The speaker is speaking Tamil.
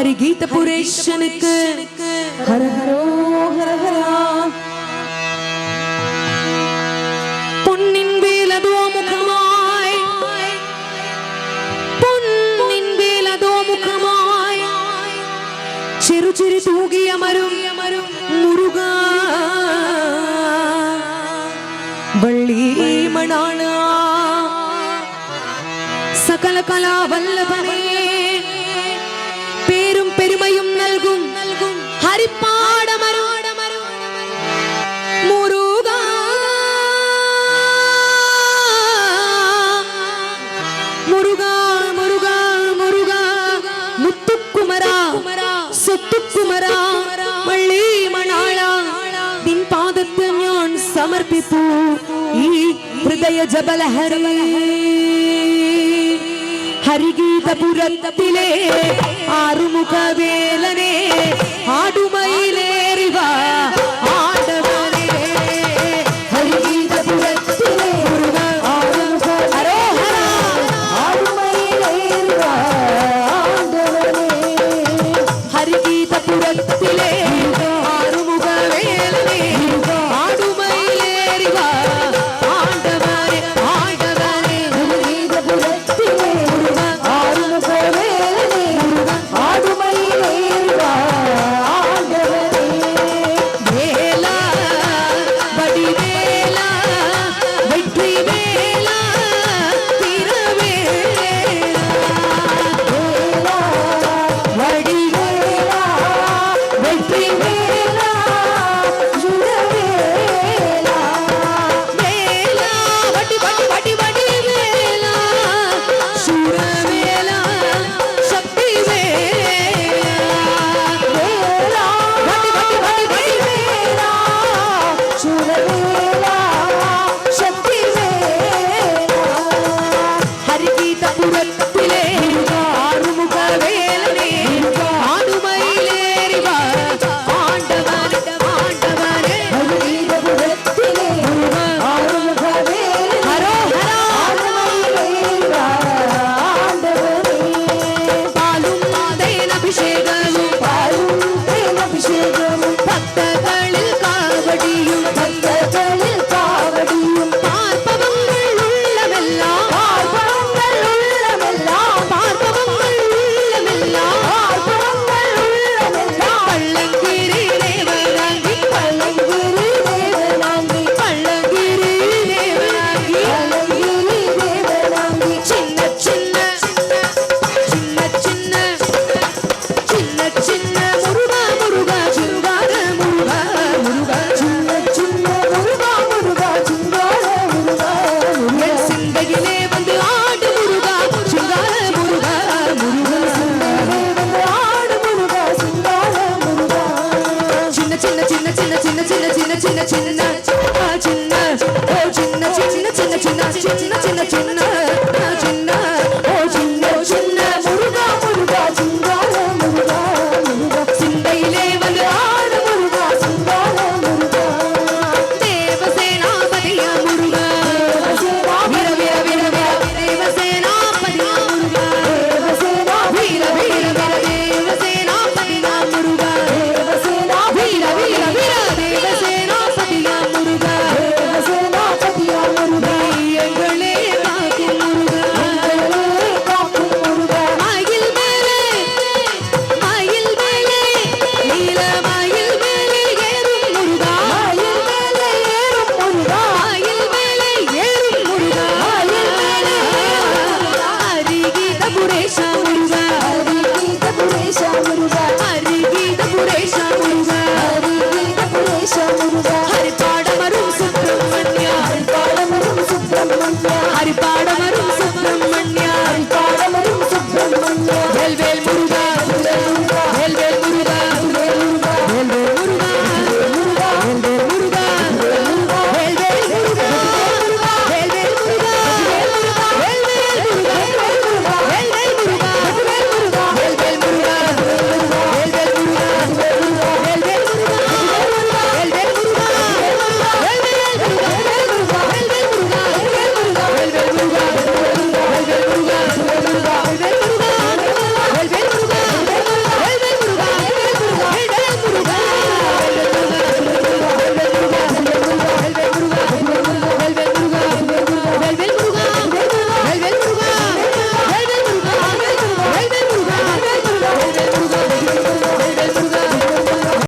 ஹரிகீத புரேஷனுக்கு ஹர ஹரோ ஹர ஹரா. பொன்னின் வேலதோ முகமாய், பொன்னின் வேலதோ முகமாய், சிறு சிறு தூகி அமரும் முருகா வள்ளி மணாளா சகல கலா வல்லபனே பேரும் பெருமையும் நல்கும் ஹரிப்பாடமரும் முருகா முருகா முருகா முருகா முத்துக்குமரா சொத்துக்குமரா வள்ளி மணாளா நின் பாதத்தை நான் സമർപ്പിപ്പൂ ഈ ഹൃദയ ജബലഹരി. ഹരിഗീതപുരത്തിലെ ആറുമുഖവേലനെ ആടുമയിലേറിവ ആടവനെ. ഹരിഗീതപുരത്തിലെ അരോഹര ആടുമയിലേറിവ ആടവനെ. ഹരിഗീതപുരത്തിലെ ആറുമുഖവേലനെ ആടുമയിലേറിവ ആടവനെ ആടവനെ. ഹരിഗീതപുരത്തിലെ చిన్న